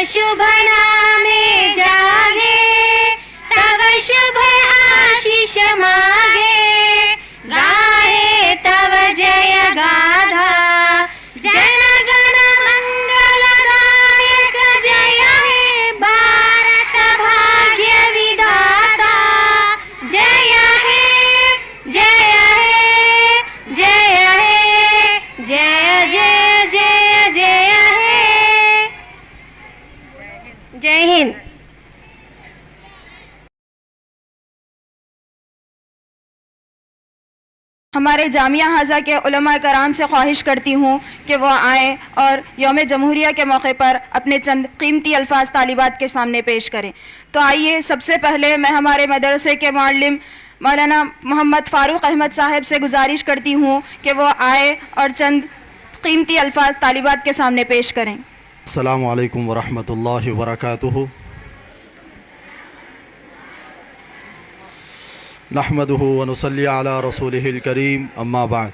शुभ नामे जागे, तव शुभ आशीष मागे, गाहे तव जय गाथा, जन गण मंगलदायक जय हे भारत भाग्य विधाता, जय हे जय हे जय हे जय जय जय जय हे। जय हिंद। हमारे जामिया हाजा के उलमा कराम से ख्वाहिश करती हूँ कि वो आएँ और यौम जमहूरिया के मौके पर अपने चंद कीमती अल्फाज तालिबात के सामने पेश करें। तो आइए सबसे पहले मैं हमारे मदरसे के मुअल्लिम मौलाना मोहम्मद फ़ारूक अहमद साहब से गुजारिश करती हूँ कि वो आए और चंद कीमती अल्फाज तालिबात के सामने पेश करें। अस्सलामु अलैकुम वरहमतुल्लाहि वबरकातुहू। नहमदुहु व नुसल्ली अला रसूलिहिल करीम, अम्मा बाद।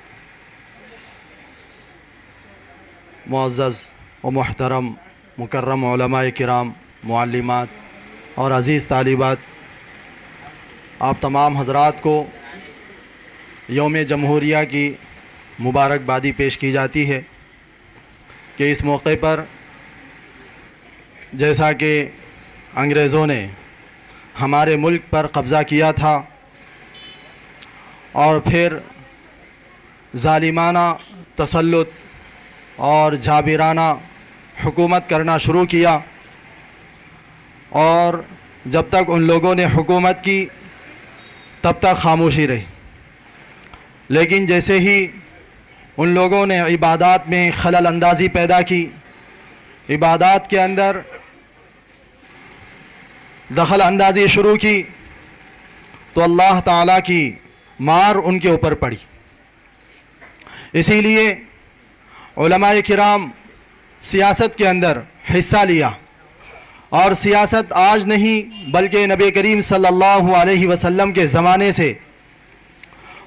मुअज़्ज़ज़ व मुहतरम मुकर्रम उलमाए किराम, मुअल्लिमात और अज़ीज़ तालिबात, आप तमाम हज़रात को यौम जमहूरिया की मुबारकबादी पेश की जाती है कि इस मौके पर जैसा कि अंग्रेज़ों ने हमारे मुल्क पर कब्ज़ा किया था और फिर ज़ालिमाना तसल्लुत और जाबिराना हुकूमत करना शुरू किया, और जब तक उन लोगों ने हुकूमत की तब तक खामोशी रही। लेकिन जैसे ही उन लोगों ने इबादत में खलल अंदाज़ी पैदा की, इबादत के अंदर दखल अंदाज़ी शुरू की, तो अल्लाह ताला की मार उनके ऊपर पड़ी। इसीलिए उलमाए किराम सियासत के अंदर हिस्सा लिया, और सियासत आज नहीं बल्कि नबी करीम सल्लल्लाहु अलैहि वसल्लम के ज़माने से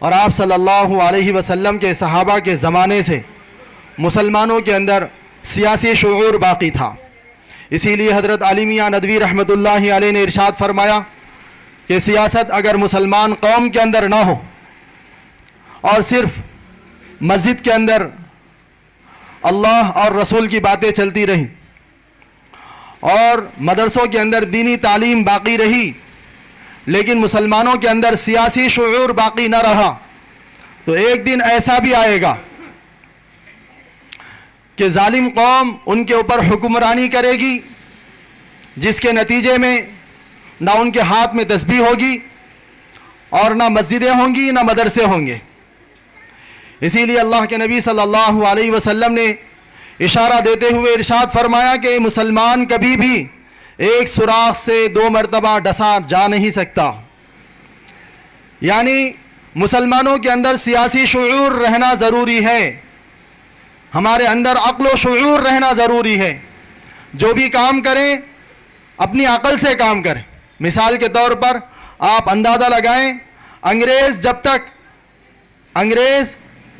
और आप सल्लल्लाहु अलैहि वसल्लम के सहाबा के ज़माने से मुसलमानों के अंदर सियासी शुऊर बाकी था। इसीलिए हज़रत अली मियाँ नदवी रहमतुल्लाहि अलैह ने इरशाद फरमाया कि सियासत अगर मुसलमान कौम के अंदर ना हो और सिर्फ मस्जिद के अंदर अल्लाह और रसूल की बातें चलती रहीं और मदरसों के अंदर दीनी तालीम बाकी रही, लेकिन मुसलमानों के अंदर सियासी शुऊर बाकी न रहा, तो एक दिन ऐसा भी आएगा कि जालिम कौम उनके ऊपर हुक्मरानी करेगी, जिसके नतीजे में ना उनके हाथ में तस्बीह होगी और ना मस्जिदें होंगी ना मदरसे होंगे। इसीलिए अल्लाह के नबी सल्लल्लाहु अलैहि वसल्लम ने इशारा देते हुए इरशाद फरमाया कि मुसलमान कभी भी एक सुराख से 2 मरतबा डसा जा नहीं सकता। यानी मुसलमानों के अंदर सियासी शुऊर रहना ज़रूरी है, हमारे अंदर अक्ल व शुऊर रहना ज़रूरी है। जो भी काम करें अपनी अकल से काम करें। मिसाल के तौर पर आप अंदाज़ा लगाएं, अंग्रेज़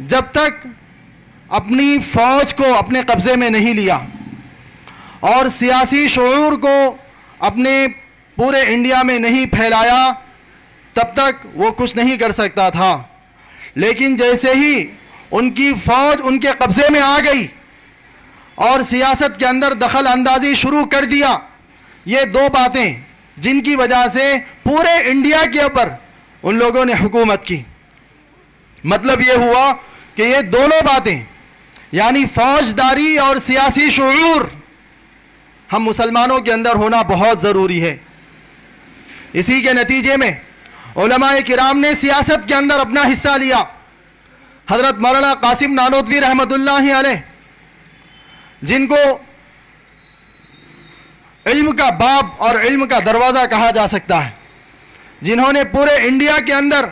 जब तक अपनी फ़ौज को अपने कब्ज़े में नहीं लिया और सियासी शऊर को अपने पूरे इंडिया में नहीं फैलाया, तब तक वो कुछ नहीं कर सकता था। लेकिन जैसे ही उनकी फ़ौज उनके कब्ज़े में आ गई और सियासत के अंदर दखल अंदाज़ी शुरू कर दिया, ये 2 बातें जिनकी वजह से पूरे इंडिया के ऊपर उन लोगों ने हुकूमत की। मतलब ये हुआ कि ये दोनों बातें यानी फौजदारी और सियासी शऊर हम मुसलमानों के अंदर होना बहुत ज़रूरी है। इसी के नतीजे में उलमाए किराम ने सियासत के अंदर अपना हिस्सा लिया। हज़रत मौलाना कासिम नानोतवी रहमतुल्लाहि अलैह, जिनको इल्म का बाब और इल्म का दरवाज़ा कहा जा सकता है, जिन्होंने पूरे इंडिया के अंदर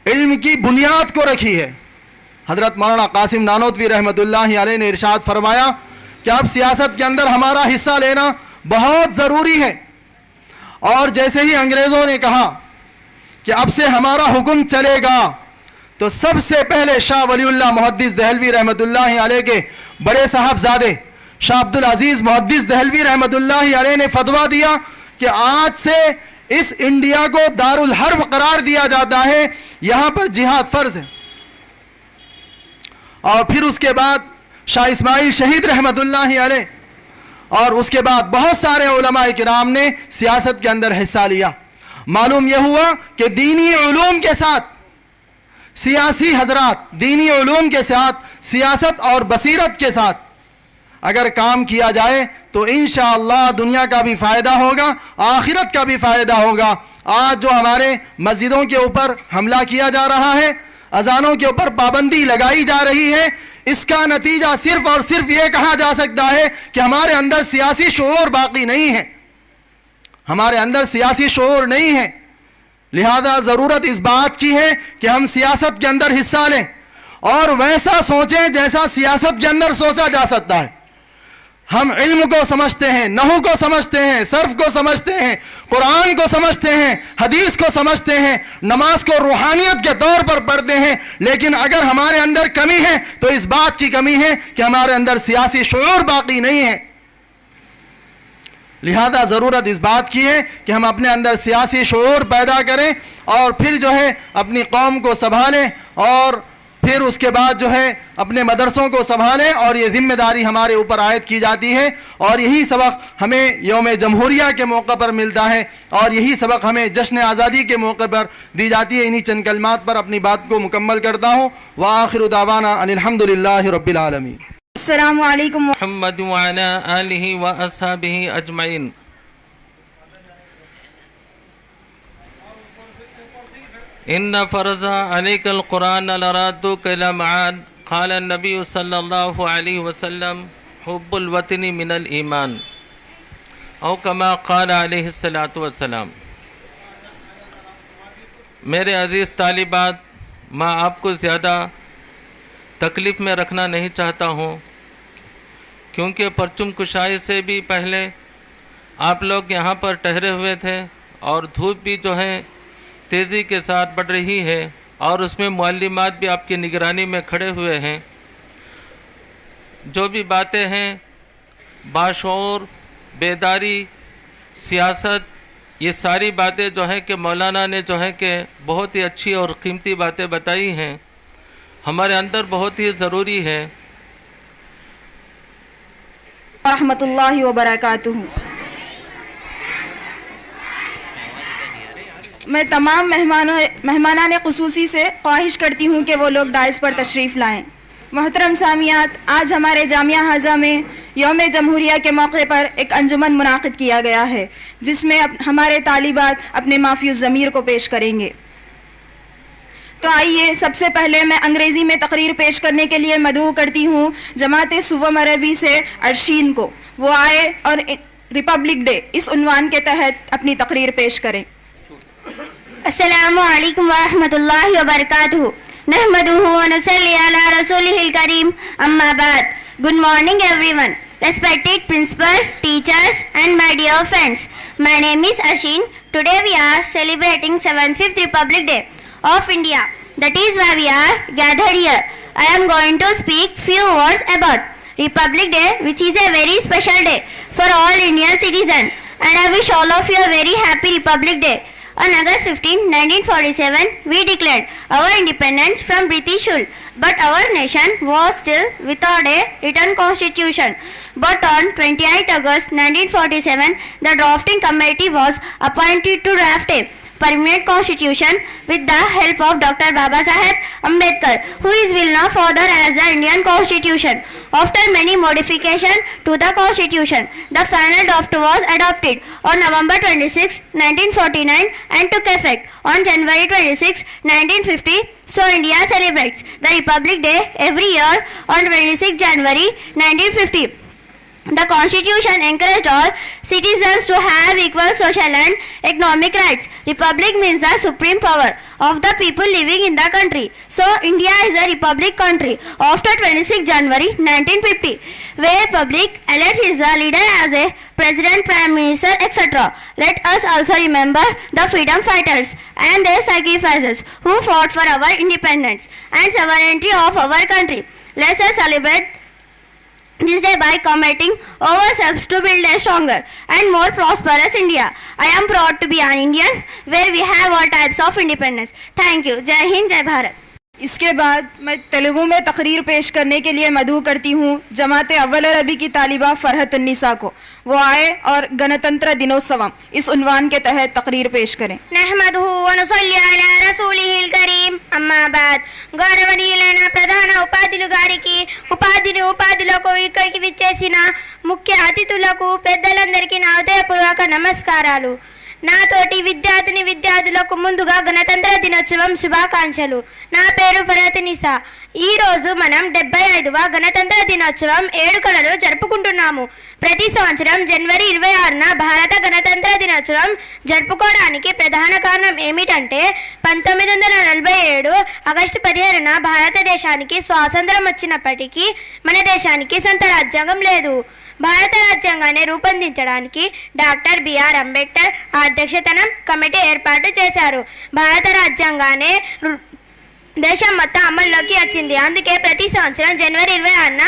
इल्म की बुनियाद को रखी है, हज़रत मौलाना कासिम नानोतवी रहमतुल्लाहि अलैह ने इरशाद फरमाया कि अब सियासत के अंदर हमारा हिस्सा लेना बहुत ज़रूरी है। और जैसे ही अंग्रेज़ों ने कहा कि अब से हमारा हुक्म चलेगा, तो सबसे पहले शाह वलीउल्लाह मुहद्दिस दहलवी रहमतुल्लाहि अलैह के बड़े साहबजादे शाह अब्दुल अजीज मुहद्दिस दहलवी रहमतुल्लाहि अलैह ने फतवा दिया कि आज से इस इंडिया को दारुल हर्ब करार दिया जाता है, यहां पर जिहाद फर्ज है। और फिर उसके बाद शाह इस्माइल शहीद रहमतुल्लाहि अलैह और उसके बाद बहुत सारे उलमाए किराम ने सियासत के अंदर हिस्सा लिया। मालूम यह हुआ कि दीनी उलूम के साथ सियासी हजरात, दीनी उलूम के साथ सियासत और बसीरत के साथ अगर काम किया जाए तो इंशाअल्लाह दुनिया का भी फ़ायदा होगा, आखिरत का भी फ़ायदा होगा। आज जो हमारे मस्जिदों के ऊपर हमला किया जा रहा है, अजानों के ऊपर पाबंदी लगाई जा रही है, इसका नतीजा सिर्फ और सिर्फ ये कहा जा सकता है कि हमारे अंदर सियासी शऊर बाकी नहीं है, हमारे अंदर सियासी शऊर नहीं है। लिहाजा ज़रूरत इस बात की है कि हम सियासत के अंदर हिस्सा लें और वैसा सोचें जैसा सियासत के अंदर सोचा जा सकता है। हम इल्म को समझते हैं, नहू को समझते हैं, सर्फ को समझते हैं, कुरान को समझते हैं, हदीस को समझते हैं, नमाज को रूहानियत के तौर पर पढ़ते हैं, लेकिन अगर हमारे अंदर कमी है तो इस बात की कमी है कि हमारे अंदर सियासी शऊर बाकी नहीं है। लिहाजा ज़रूरत इस बात की है कि हम अपने अंदर सियासी शऊर पैदा करें और फिर जो है अपनी कौम को संभालें और फिर उसके बाद जो है अपने मदरसों को संभालें, और ये जिम्मेदारी हमारे ऊपर आयद की जाती है। और यही सबक हमें यौम जमहूरिया के मौके पर मिलता है और यही सबक हमें जश्न आज़ादी के मौके पर दी जाती है। इन्हीं चंद कलमात पर अपनी बात को मुकम्मल करता हूँ। व आखिरु दावाना अनिल हम्दुलिल्लाहि रब्बिल आलमीन। अस्सलामु अलैकुम मुहम्मद व अला आलिहि व अस्हाबिहि अजमईन। इन्ना फ़रज़ा अलैकल कुरान लरादुक इला मआद क़ाल नबी सल्लल्लाहु अलैहि वसल्लम हुब्बुल वतनी मिनल ईमान औ कमा क़ाल अलैहि सल्लतु वस्सलाम। मेरे अज़ीज़ तालिबात, मैं आपको ज़्यादा तकलीफ़ में रखना नहीं चाहता हूँ, क्योंकि परचम कुशाई से भी पहले आप लोग यहाँ पर ठहरे हुए थे और धूप भी जो है तेज़ी के साथ बढ़ रही है और उसमें मुअल्लिमात भी आपकी निगरानी में खड़े हुए हैं। जो भी बातें हैं बाशऊर, बेदारी, सियासत, ये सारी बातें जो हैं कि मौलाना ने जो है कि बहुत ही अच्छी और कीमती बातें बताई हैं, हमारे अंदर बहुत ही ज़रूरी है। रहमतुल्लाहि व बरकातुहू। मैं तमाम मेहमानान ख़ुसूसी से ख्वाहिश करती हूँ कि वो लोग डाइस पर तशरीफ़ लाएँ। मोहतरम सामियात, आज हमारे जामिया हाजा में यौम जमहूरिया के मौके पर एक अंजुमन मुनाक़िद किया गया है, जिसमें हमारे तालिबात अपने माफ़ियुज़ ज़मीर को पेश करेंगे। तो आइए सबसे पहले मैं अंग्रेज़ी में तकरीर पेश करने के लिए मदऊ करती हूँ जमात सुवम अरबी से अरशीन को, वो आए और रिपब्लिक डे इस उन्वान के तहत अपनी तकरीर पेश करें। अस्सलामु अलैकुम व रहमतुल्लाहि व बरकातुहू। नहमदुहु व नसल्ली अला रसूलिहिल करीम, अम्मा बाद। Good morning everyone, respected principal, teachers and my dear friends. My name is Ashin. Today we are celebrating 75th Republic Day of India. That is why we are gathered here. I am going to speak few words about Republic Day, which is a very special day for all Indian citizens, and I wish all of you a very happy Republic Day. On August 15, 1947, we declared our independence from British rule, but our nation was still without a written constitution. But on 28 August 1947, the drafting committee was appointed to draft a permanent constitution with the help of Dr. Baba Saheb Ambedkar, who is well known further as the Indian Constitution. After many modifications to the Constitution, the final draft was adopted on November 26, 1949 and took effect on January 26, 1950. So India celebrates the Republic Day every year on 26 January 1950. The Constitution encouraged all citizens to have equal social and economic rights. Republic means the supreme power of the people living in the country. So India is a republic country after 26 January 1950, where public elects its leader as a president, prime minister, etc. Let us also remember the freedom fighters and their sacrifices who fought for our independence and sovereignty of our country. Let us celebrate this day by committing ourselves to build a stronger and more prosperous India. I am proud to be an Indian where we have all types of independence. Thank you. Jai Hind, Jai Bharat. इसके बाद मैं तेलुगु में तकरीर पेश करने के लिए मदऊ करती हूँ जमात अव्वल अरबी की तालिबा फरहतुन्निसा को। वो आए और गणतंत्र दिनोत्सवम इस उन्वान के तहत तकरीर पेश करें। నహ్మదుహు వ నుసల్లి అలా రసూలిహిల్ కరీం అమ్మా బాద్ గౌరవనీయులైన ప్రధాన ఉపాధ్యులు గారికి ఉపాధ్యులకు ఇక్కడికి విచ్చేసిన ముఖ్య అతిథులకు పెద్దలందరికీ నా హృదయపూర్వక నమస్కారాలు। నాతోటి విద్యార్థులకు ముందుగా గణతంత్ర దినోత్సవం శుభాకాంక్షలు। నా పేరు ఫరహతున్నిసా। ఈ రోజు మనం 75వ గణతంత్ర దినోత్సవం ఏడుకలలో జరుపుకుంటున్నాము। ప్రతి సంవత్సరం జనవరి 26న భారత గణతంత్ర దినోత్సవం జరుపుకోవడానికి ప్రధాన కారణం ఏమిటంటే 1947 ఆగస్టు 15న భారతదేశానికి స్వాతంత్రం వచ్చినప్పటికీ మన దేశానికి సొంత రాజ్యాంగం లేదు। భారత రాజ్యాంగాన్ని రూపొందించడానికి డాక్టర్ బిఆర్ అంబేద్కర్ అధ్యక్షతన కమిటీ ఏర్పాటు చేశారు। భారత రాజ్యాంగాన్ని దేశం మొత్తం అమల్లోకి వచ్చింది। అందుకే ప్రతి సంవత్సరం జనవరి 26న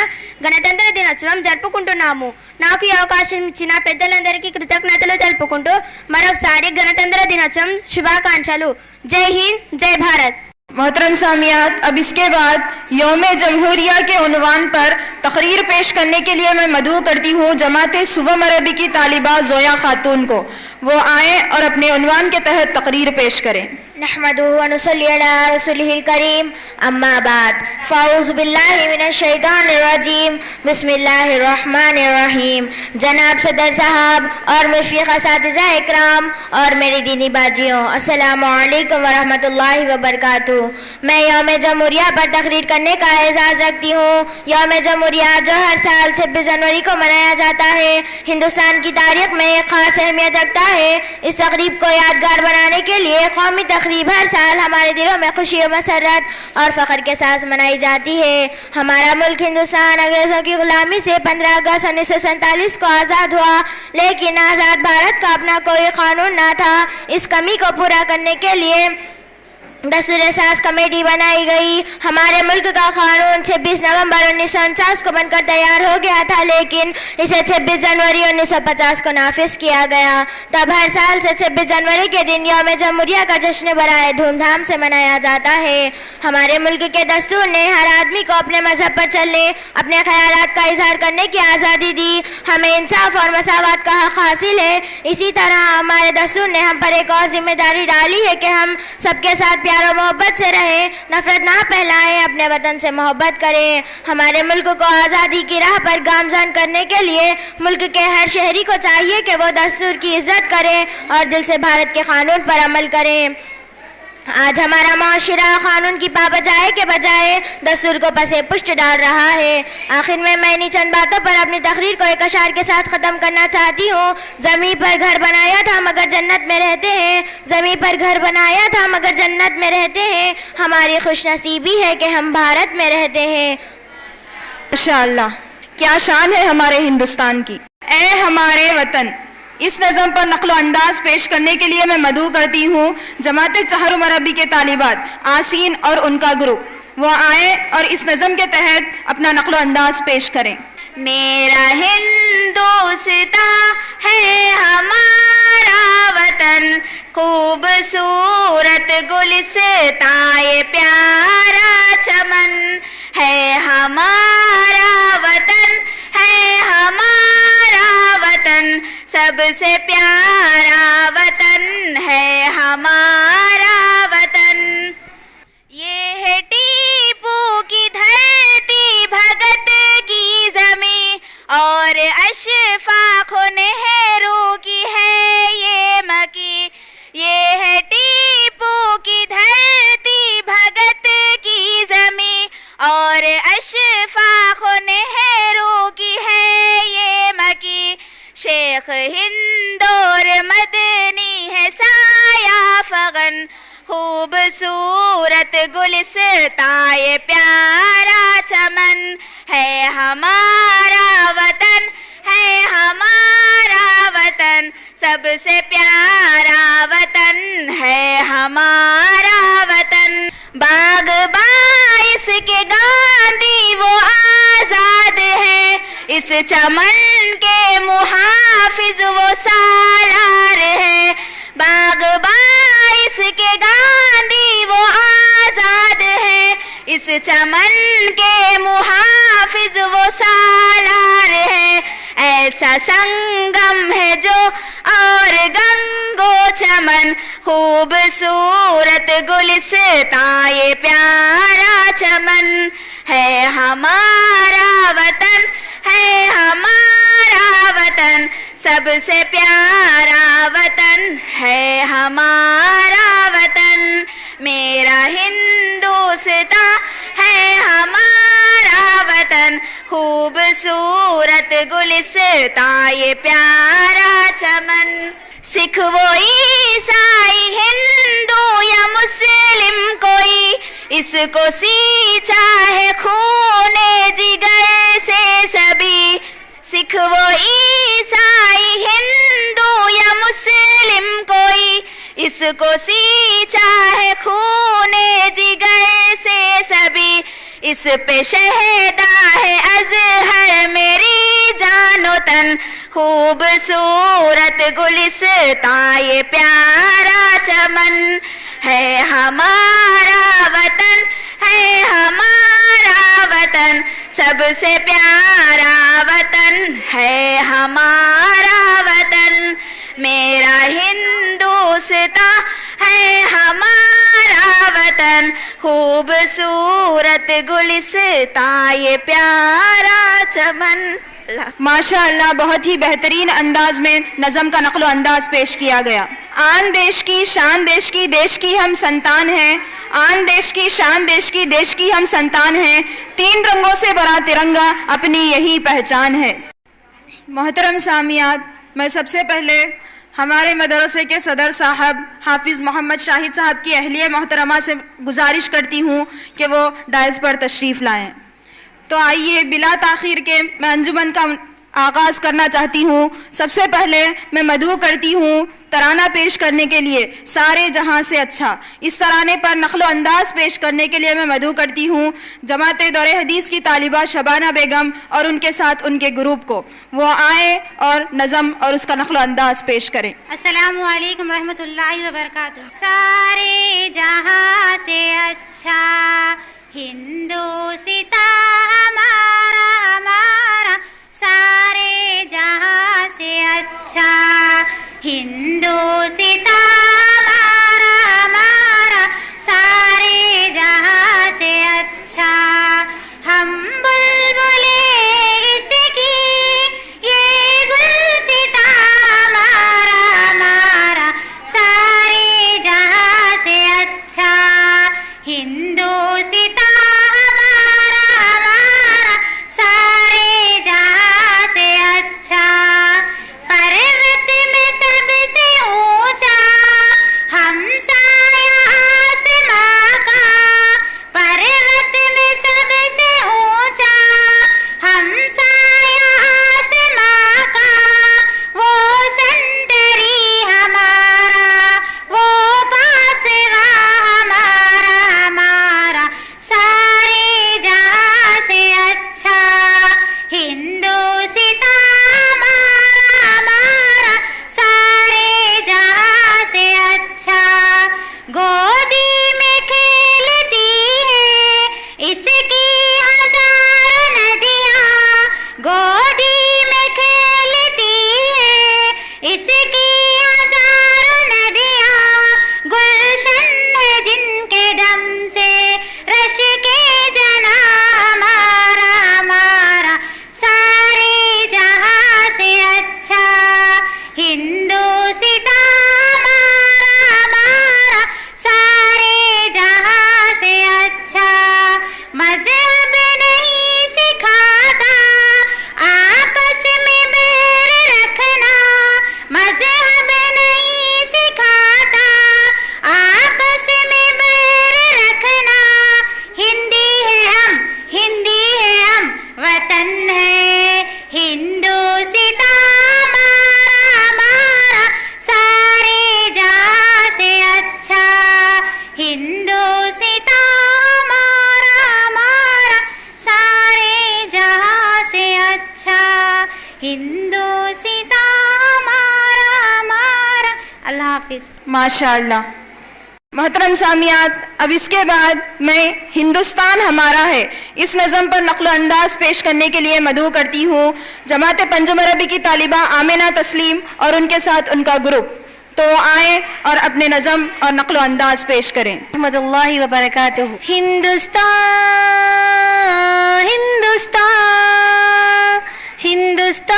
గణతంత్ర దినోత్సవం జరుపుకుంటున్నాము। నాకు ఈ అవకాశం ఇచ్చిన పెద్దలందరికీ కృతజ్ఞతలు తెలుపుకుంటూ మరొకసారి గణతంత్ర దినోత్సవం శుభాకాంక్షలు। జై హింద్, జై భారత్। मोहतरम सामियात, अब इसके बाद यौम जमहूरिया के उन्वान पर तकरीर पेश करने के लिए मैं मदऊ करती हूँ जमात सुवम अरबी की तालिबा जोया खातून को। वो आए और अपने उन्वान के तहत तकरीर पेश करें। नहमदुहु व नुसल्ली अला रसूलिहिल करीम अम्मा बाद फ़ाऊज़ु बिल्लाहि मिनश शैतानिर रजीम बिस्मिल्लाहिर रहमानिर रहीम। जनाब सदर साहब और मुशफ़िक़ असातिज़ा इकराम और मेरी दीनी बाजियों, अस्सलामु अलैकुम व रहमतुल्लाहि व बरकातुहू। मैं यौम जमहूरिया पर तकरीर करने का एज़ाज़ रखती हूँ। यौम जमहूरिया जो हर साल 26 जनवरी को मनाया जाता है, हिंदुस्तान की तारीख़ में एक ख़ास अहमियत रखता है। इस तक़रीब को यादगार बनाने के लिए कौमी तकरीब हर साल हमारे दिलों में खुशी और मसरत और फ़ख्र के साथ मनाई जाती है। हमारा मुल्क हिंदुस्तान अंग्रेज़ों की ग़ुलामी से 15 अगस्त 1947 को आज़ाद हुआ, लेकिन आज़ाद भारत का अपना कोई कानून ना था। इस कमी को पूरा करने के लिए दस्तूर साज कमेटी बनाई गई। हमारे मुल्क का कानून 26 नवंबर 1949 को बनकर तैयार हो गया था, लेकिन इसे 26 जनवरी 1950 को नाफिज किया गया। तब हर साल से 26 जनवरी के दिन यौम जमहूरिया का जश्न बड़े धूमधाम से मनाया जाता है। हमारे मुल्क के दस्तूर ने हर आदमी को अपने मजहब पर चलने, अपने ख्यालात का इजहार करने की आज़ादी दी। हमें इंसाफ और मसावत का हक हासिल है। इसी तरह हमारे दस्तूर ने हम पर एक और जिम्मेदारी डाली है कि हम सबके साथ प्यार और मोहब्बत से रहें, नफरत ना फैलाएं, अपने वतन से मोहब्बत करें। हमारे मुल्क को आज़ादी की राह पर गामज़न करने के लिए मुल्क के हर शहरी को चाहिए कि वो दस्तूर की इज़्ज़त करें और दिल से भारत के कानून पर अमल करें। आज हमारा माशरा कानून की पाबजाई के बजाय दस्तूर को पसे पुष्ट डाल रहा है। आखिर में मैं इन्हीं चंद बातों पर अपनी तकरीर को एक अशार के साथ ख़त्म करना चाहती हूँ। ज़मीन पर घर बनाया था मगर जन्नत में रहते हैं, ज़मीन पर घर बनाया था मगर जन्नत में रहते हैं। हमारी खुशनसीबी है कि हम भारत में रहते हैं। माशाअल्लाह, क्या शान है हमारे हिंदुस्तान की। ए हमारे वतन, इस नज़म पर नक़्ल अंदाज पेश करने के लिए मैं मदऊ करती हूँ जमात चहरुम अरबी के तालिबात आसीन और उनका ग्रुप। वो आए और इस नज़म के तहत अपना नक़्ल अंदाज पेश करें। मेरा हिंदुस्तान है हमारा वतन, खूबसूरत गुलिस्तान ये प्यारा चमन है हमारा वतन, है हमारा वतन, सबसे प्यारा वतन है हमारा वतन। ये है टीपू की धरती, भगत की ज़मीं और अशफाक़ नेहरू की है ये मकी। ये है टीपू की धरती, भगत की ज़मीं और अशफाक़ नेहरू की है ये मकी। शेख हिंद और मदनी है साया फगन, खूबसूरत गुलिस्तान ये प्यारा चमन है हमारा वतन, है हमारा वतन, सबसे प्यारा वतन है हमारा वतन। बाग बाईस के गांधी वो आज़ाद है, चमन के मुहाफिज वो सालार है, बागबां इसके गांधी वो आजाद है। इस चमन के मुहाफिज वो सालार है, ऐसा संगम है जो और गंगो चमन, खूबसूरत गुलिस्तां ये प्यारा चमन है हमारा वतन, है हमारा वतन, सबसे प्यारा वतन है हमारा वतन। मेरा हिंदुस्तां है हमारा वतन, खूबसूरत गुलिस्तां ये प्यारा चमन। सिख वो ईसाई हिंदू या मुस्लिम कोई, इसको सींचा है खूने जिगर से सभी। सिख वो ईसाई हिंदू या मुस्लिम कोई, इसको सींचा है खूने जिगर से सभी। इस पे शहदा है अज़हर मेरी जानो तन, खूबसूरत गुलिस्तां ये प्यारा चमन है हमारा वतन, है हमारा वतन, सबसे प्यारा वतन है हमारा वतन। मेरा हिंदुस्तां है हमारा वतन, खूबसूरत गुलिस्तां ये प्यारा चमन। माशाअल्लाह, बहुत ही बेहतरीन अंदाज में नज़म का नक़्ल अंदाज पेश किया गया। आन देश की शान देश की, देश की हम संतान हैं। आन देश की शान देश की, देश की हम संतान हैं। तीन रंगों से भरा तिरंगा अपनी यही पहचान है। मोहतरम सामियात, मैं सबसे पहले हमारे मदरसे के सदर साहब हाफिज़ मोहम्मद शाहिद साहब की अहलिया मोहतरमा से गुजारिश करती हूँ कि वो डायस पर तशरीफ़ लाएँ। तो आइए बिला ताख़ीर के मैं अंजुमन का आगाज़ करना चाहती हूँ। सबसे पहले मैं मदहू करती हूँ तराना पेश करने के लिए सारे जहाँ से अच्छा। इस तराने पर नक़्ल अंदाज पेश करने के लिए मैं मदहू करती हूँ जमात दौरे हदीस की तालिबा शबाना बेगम और उनके साथ उनके ग्रुप को। वो आए और नज़म और उसका नक़्ल अंदाज पेश करें। अस्सलामु अलैकुम रहमतुल्लाहि व बरकातुहू। सारे जहाँ से अच्छा हिंदुस्तां हमारा हमारा, सारे जहाँ से अच्छा हिंदुस्तां हमारा हमारा, सारे जहाँ से अच्छा। हम बुलबुले इसकी ये गुलसितां हमारा हमारा, सारे जहाँ से अच्छा हिंदुस्तां हमारा हमारा, सारे जहाँ से अच्छा। पर्वत में सबसे हाफिज़। माशाअल्लाह। मोहतरम सामियात, अब इसके बाद मैं हिंदुस्तान हमारा है इस नज़म पर नक़्ल अंदाज पेश करने के लिए मदऊ करती हूँ जमात पंजुम अरबी की तालिबा आमिना तस्लीम और उनके साथ उनका ग्रुप। तो आए और अपने नज़म और नक़्ल अंदाज पेश करें। रहमतुल्लाहि व बरकातुहू। हिंदुस्तान हिंदुस्तान हिंदुस्तान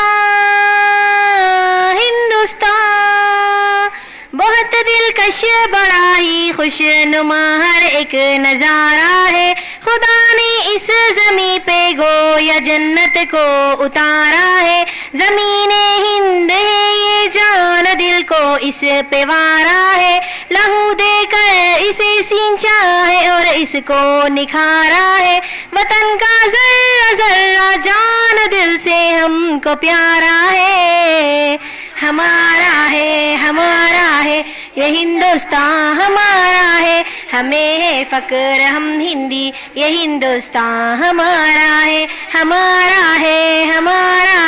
हिंदुस्तान, बहुत दिलकश बड़ा ही खुशनुमा हर एक नज़ारा है। खुदा ने इस ज़मीं पे गोया जन्नत को उतारा है। ज़मीने हिंद है ये जान दिल को इस पे वारा है। लहू देकर इसे सींचा है और इसको निखारा है। वतन का जर्रा जर्रा जान दिल से हमको प्यारा है। हमारा है ये हिंदुस्तान हमारा है। हमें है फ़क्र हम हिंदी ये हिंदुस्तान हमारा है। हमारा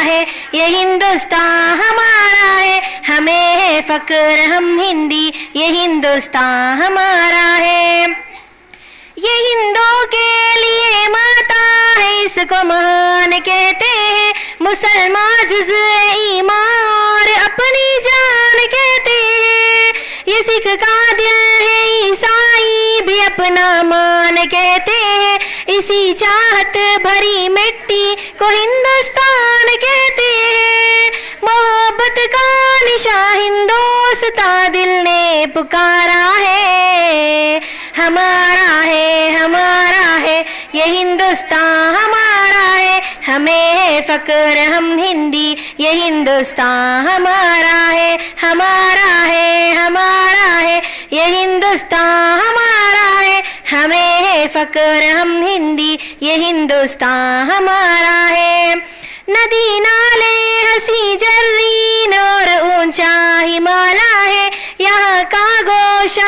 है ये हिंदुस्तान हमारा है। हमें है फ़क्र हम हिंदी ये हिंदुस्तान हमारा है। ये हिंदों के लिए माता है इसको महान कहते हैं। मुसलमान जुज़ ईमान और अपनी जान कहते हैं। ये सिख का दिल है ईसाई भी अपना मान कहते हैं। इसी चाहत भरी मिट्टी को हिंदुस्तान कहते हैं। मोहब्बत का निशान हिंदोस्तान दिल ने पुकारा है। हमारा है ये हिंदुस्तान हमारा है। हमें है फ़क्र हम हिंदी ये हिंदुस्तान हमारा है। हमारा है ये हिंदुस्तान हमारा है। हमें है फ़क्र हम हिंदी ये हिंदुस्तान हमारा है। नदी नाले हंसी जर्रीन और ऊंचा हिमालय है। यहाँ का गोशा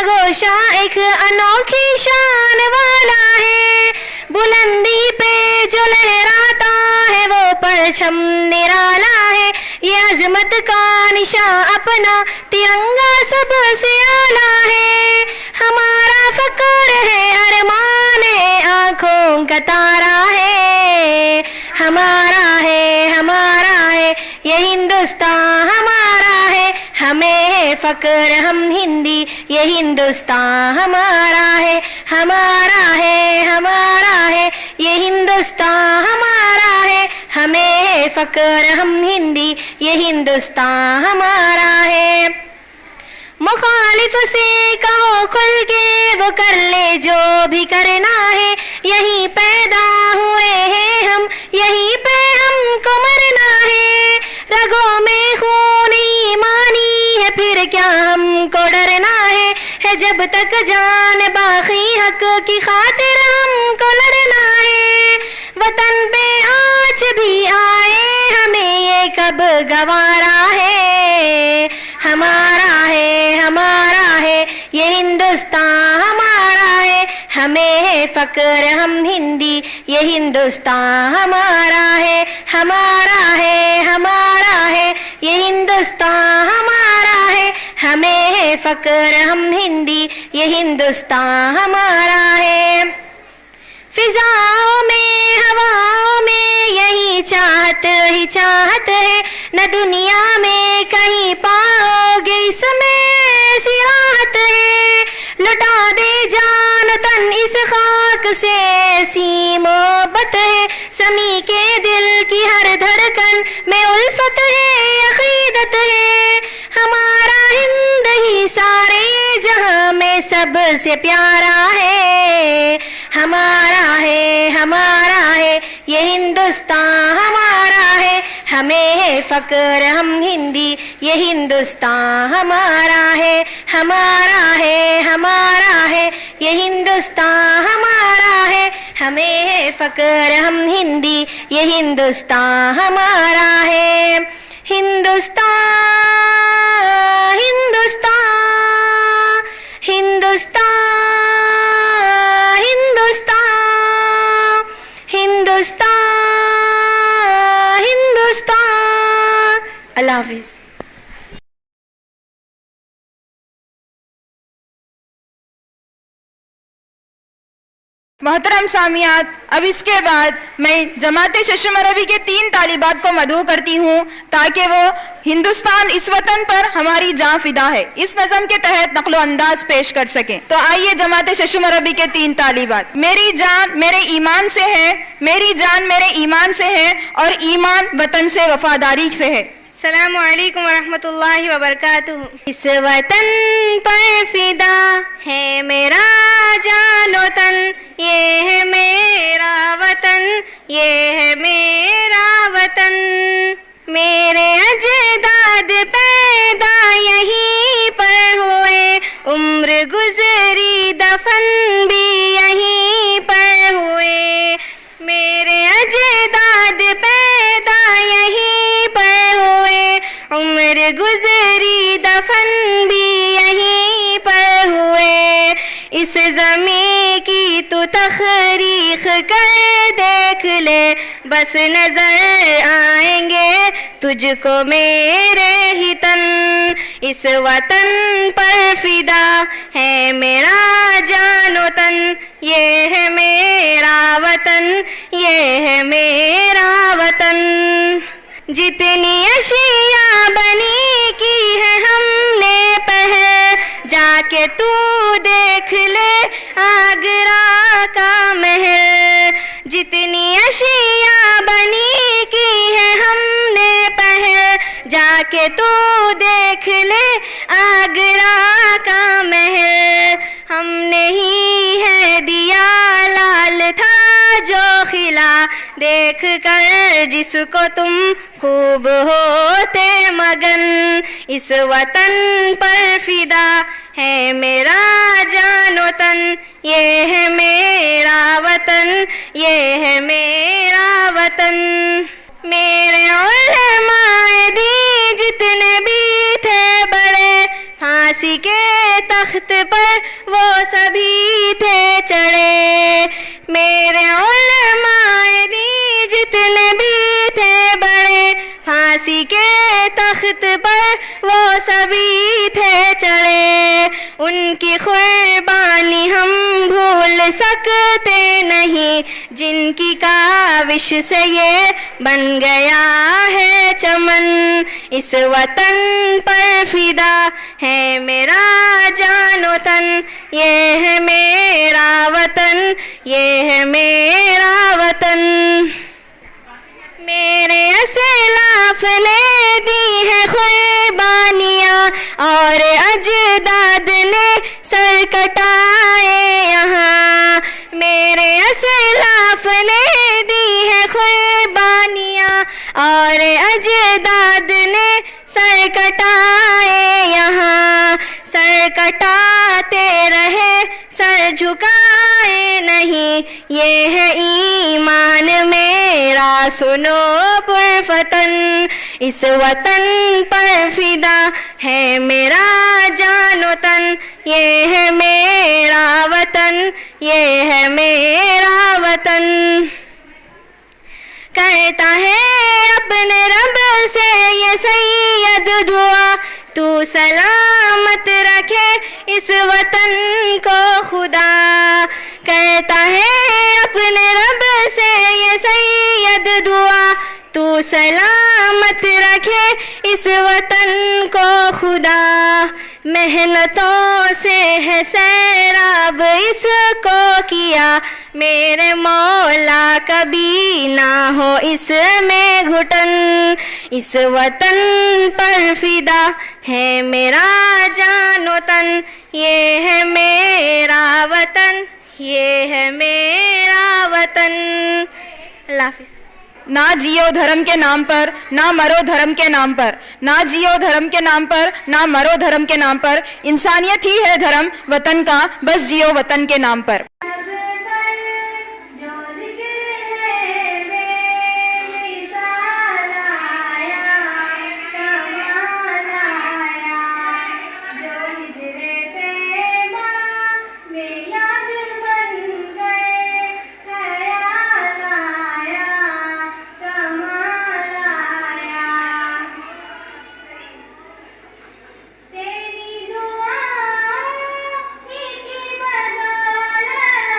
एक अनोखी शान वाला है। बुलंदी पे जो लहराता है वो परचम निराला है। ये अजमत का निशान अपना तिरंगा सबसे आला है। हमारा फ़क्र है अरमान है आँखों का तारा है। हमारा है ये हिंदुस्तान हमारा है। हमें है फ़क्र हम हिंदी ये हिंदुस्तान हमारा है। हमारा है ये हिंदुस्तान हमारा है। हमें है फ़क्र हम हिंदी ये हिंदुस्तान हमारा है। मुखालिफ से कहो खुल के वो कर ले जो भी करना है। यहीं पैदा हुए हैं हम यहीं पे हमको मरना है। रगों में खून ईमानी है फिर क्या हमको डरना है। जब तक जान बाकी हक की खातिर हमको लड़ना है। वतन पे आँच भी आए हमें ये कब गवारा है। हमारा है ये हिंदुस्तान हमारा है। हमें है फ़क्र हम हिंदी ये हिंदुस्तान हमारा है। हमारा है ये हिंदुस्तान हमारा है। हमें है फ़क्र हम हिंदी ये हिंदुस्तान हमारा है। फिजाओं में हवाओं में यही चाहत ही चाहत है। न दुनिया में कहीं पाओगे इसमें ऐसी राहत है। लुटा दे जान तन इस खाक से ऐसी मोहब्बत है। समी के दिल की हर धड़कन में उल्फत है अकीदत है। हमारा हिंद ही सारे जहां में सबसे प्यारा है। हमारा है ये हिंदुस्तान हमारा है। हमें है फ़क्र हम हिंदी ये हिंदुस्तान हमारा है। हमारा है ये हिंदुस्तान हमारा है। हमें है फ़क्र हम हिंदी ये हिंदुस्तान हमारा है। हिंदुस्तान हिंदुस्तान हिंदुस्तान हिंदुस्तान हिंदुस्तान हिंदुस्तान। अल्लाह हाफिज़। मोहतरम सामियात, अब इसके बाद मैं जमात शशम अरबी के 3 तालिबात को मदऊ करती हूँ ताकि वो हिंदुस्तान इस वतन पर हमारी जान फिदा है इस नज़म के तहत नक्लो अंदाज पेश कर सकें। तो आइए जमात शशम अरबी के 3 तालिबात। मेरी जान मेरे ईमान से है, मेरी जान मेरे ईमान से है और ईमान वतन से वफादारी से है। अस्सलामु अलैकुम वरहमतुल्लाहि वबरकातुहू। इस वतन पर फिदा है मेरा जानो तन, ये है मेरा वतन, ये है मेरा वतन। मेरे अजदाद पैदा यहीं पर हुए, उम्र गुजरी दफन भी यहीं पर हुए। मेरे अजदाद पैदा यहीं पर हुए, उम्र गुजरी दफन भी यहीं पर हुए। इस ज़मीं की तू तखरीख कर देख ले, बस नजर आएंगे तुझको मेरे ही तन। इस वतन पर फिदा है मेरा जानो तन, ये है मेरा वतन, ये है मेरा वतन। जितनी अशिया बनी की है हमने पहल, जाके तू देख ले आगरा का महल। जितनी अशिया बनी की है हमने पहल, जाके तू देख ले आगरा का महल। हमने ही है दिया लाल था जो खिला, देख कर जिसको तुम खूब होते मगन। इस वतन पर फिदा है मेरा जानो तन, ये है मेरा वतन, ये है मेरा वतन। मेरे उलमाए दी जितने भी थे बड़े, फांसी के तख्त पर वो सभी थे चढ़े। मेरे उलमाए दी जितने भी थे बड़े, फांसी के तख्त पर वो सभी थे चढ़े। उनकी कुर्बानी हम भूल सकते नहीं, जिनकी काविश से ये बन गया है चमन। इस वतन पर फिदा है मेरा जानो तन, ये है मेरा वतन, ये है मेरा वतन। मेरे असलाफ ने दी है कुर्बानियाँ और अजदाद ने सर कटाए यहाँ। मेरे असलाफ ने दी है कुर्बानियाँ और अजदाद ने सर कटाए यहाँ। सर कटाते रहे सर झुकाए नहीं, ये है ईमान मेरा सुनो पुरफतन। इस वतन पर फिदा है मेरा जानो तन, ये है मेरा वतन, ये है मेरा वतन। कहता है अपने रब से ये सैयद दुआ, तू सलामत रखे इस वतन को खुदा। कहता है अपने रब से ये सैयद दुआ, तू सलामत रखे इस वतन को खुदा। मेहनतों से है सैराब इसको किया, मेरे मौला कभी ना हो इसमें घुटन। इस वतन पर फिदा है मेरा जानो तन, ये है मेरा वतन, ये है मेरा वतन। अल्लाह हाफिज़। ना जियो धर्म के नाम पर, ना मरो धर्म के नाम पर। ना जियो धर्म के नाम पर, ना मरो धर्म के नाम पर। इंसानियत ही है धर्म वतन का, बस जियो वतन के नाम पर। तेरी दुआ की बदौलत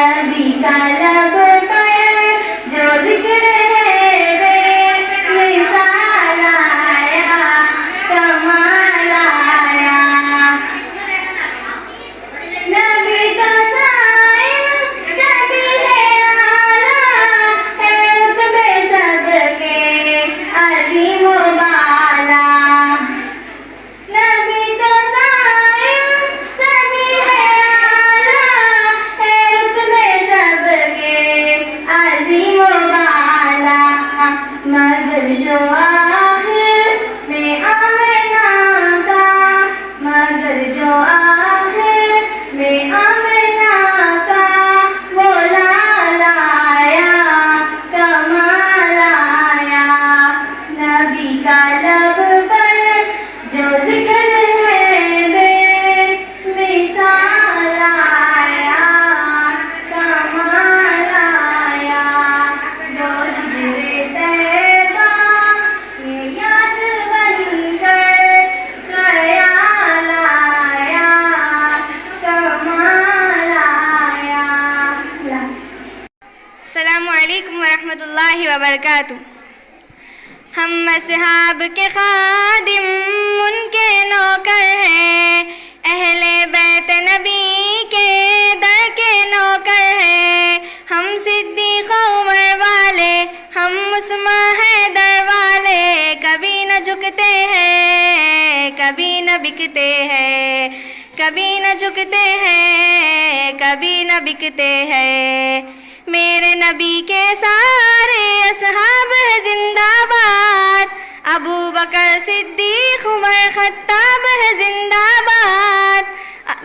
नबी का लब पर जो जिक्र है बेमिसाल आया, कमाल आया। नबी का साइब सभी है आला, है रुतबे सबके अज़ीम व बाला। नबी का साइब सभी है आला, है रुतबे सबके अज़ीम व बाला। मगर जो आखिर में आमना का, मगर जो आखिर में आमना का, वो लाल आया, कमाल आया। नबी का लब पर जो जिक्र है बेमिसाल आया, कमाल आया। जो दिल तैबा में याद बनकर ख्याल आया, कमाल आया। अस्सलामु अलैकुम वरहमतुल्लाहि वबरकातुहू। हम असहाब के खादिम उनके नौकर हैं, अहले बैत नबी के दर के नौकर हैं। हम सिद्दीक़ उमर वाले, हम उस्मा हैदर वाले, कभी न झुकते हैं, कभी न बिकते हैं, कभी न झुकते हैं, कभी न बिकते हैं। मेरे नबी के सारे असहाब है जिंदाबाद, अबू बकर सिद्दीक़ उमर खत्ताब है जिंदाबाद।